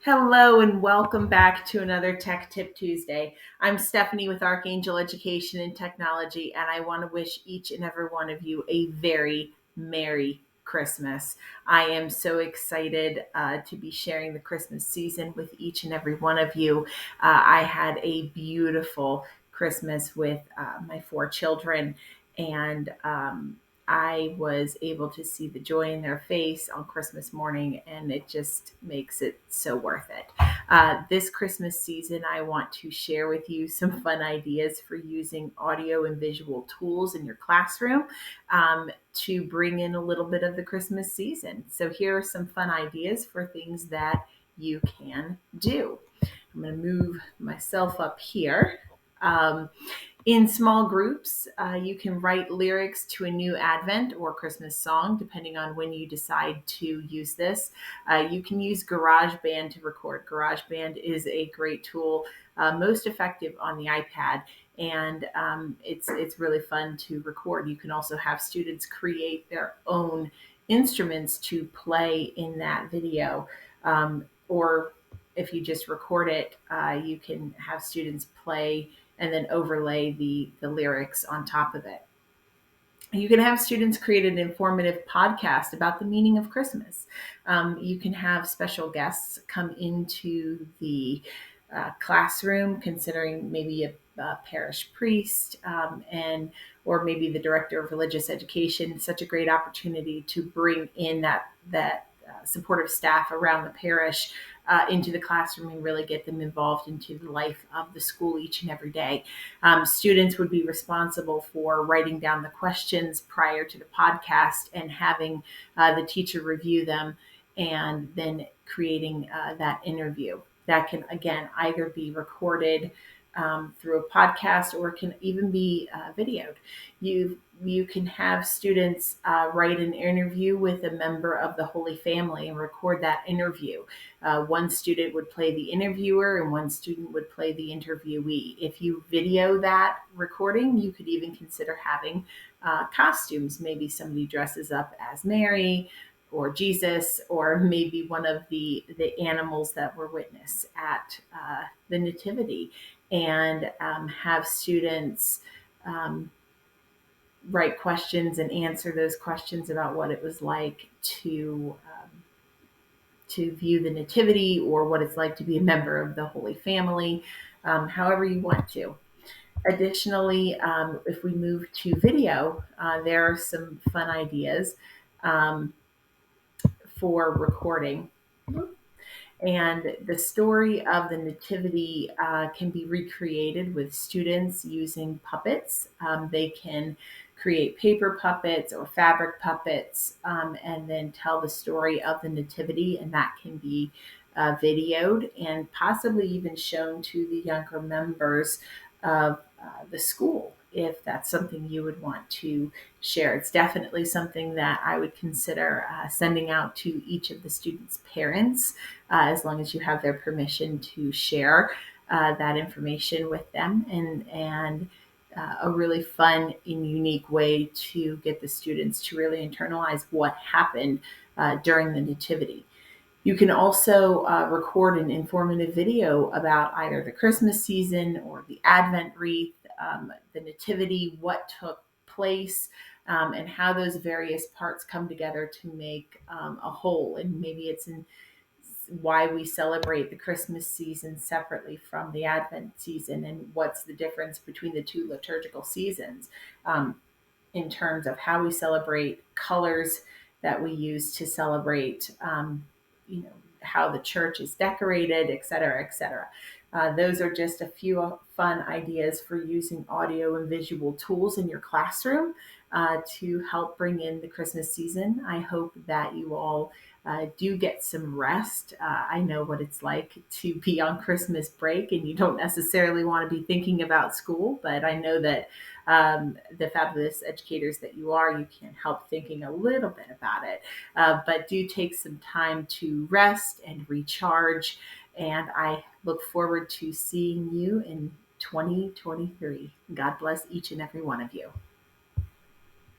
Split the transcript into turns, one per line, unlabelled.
Hello and welcome back to another Tech Tip Tuesday. I'm Stephanie with Archangel Education and Technology, and I want to wish each and every one of you a very Merry Christmas. I am so excited to be sharing the Christmas season with each and every one of you. I had a beautiful Christmas with my four children, and I was able to see the joy in their face on Christmas morning, and it just makes it so worth it. This Christmas season, I want to share with you some fun ideas for using audio and visual tools in your classroom to bring in a little bit of the Christmas season. So, here are some fun ideas for things that you can do. I'm going to move myself up here. Um, in small groups, you can write lyrics to a new Advent or Christmas song, depending on when you decide to use this. You can use GarageBand to record. GarageBand is a great tool, most effective on the iPad, and it's really fun to record. You can also have students create their own instruments to play in that video, or if you just record it, you can have students play and then overlay the lyrics on top of it. You can have students create an informative podcast about the meaning of Christmas. You can have special guests come into the classroom, considering maybe a parish priest and or maybe the director of religious education. Such a great opportunity to bring in that supportive staff around the parish into the classroom and really get them involved into the life of the school each and every day. Students would be responsible for writing down the questions prior to the podcast and having the teacher review them and then creating that interview. That can, again, either be recorded through a podcast or it can even be videoed. You can have students write an interview with a member of the Holy Family and record that interview. One student would play the interviewer and one student would play the interviewee. If you video that recording, you could even consider having costumes. Maybe somebody dresses up as Mary or Jesus, or maybe one of the animals that were witnessed at the Nativity, and have students write questions and answer those questions about what it was like to view the Nativity or what it's like to be a member of the Holy Family, however you want to. Additionally, if we move to video, there are some fun ideas for recording. And the story of the Nativity can be recreated with students using puppets. They can create paper puppets or fabric puppets and then tell the story of the Nativity, and that can be videoed and possibly even shown to the younger members of the school if that's something you would want to share. It's definitely something that I would consider sending out to each of the students' parents, as long as you have their permission to share that information with them, and a really fun and unique way to get the students to really internalize what happened during the Nativity. You can also record an informative video about either the Christmas season or the Advent wreath, the Nativity, what took place, and how those various parts come together to make a whole. And maybe it's in why we celebrate the Christmas season separately from the Advent season, and what's the difference between the two liturgical seasons in terms of how we celebrate, colors that we use to celebrate, how the church is decorated, et cetera, et cetera. Those are just a few fun ideas for using audio and visual tools in your classroom to help bring in the Christmas season. I hope that you all do get some rest. I know what it's like to be on Christmas break and you don't necessarily want to be thinking about school, but I know that the fabulous educators that you are, you can't help thinking a little bit about it. But do take some time to rest and recharge. And I look forward to seeing you in 2023. God bless each and every one of you.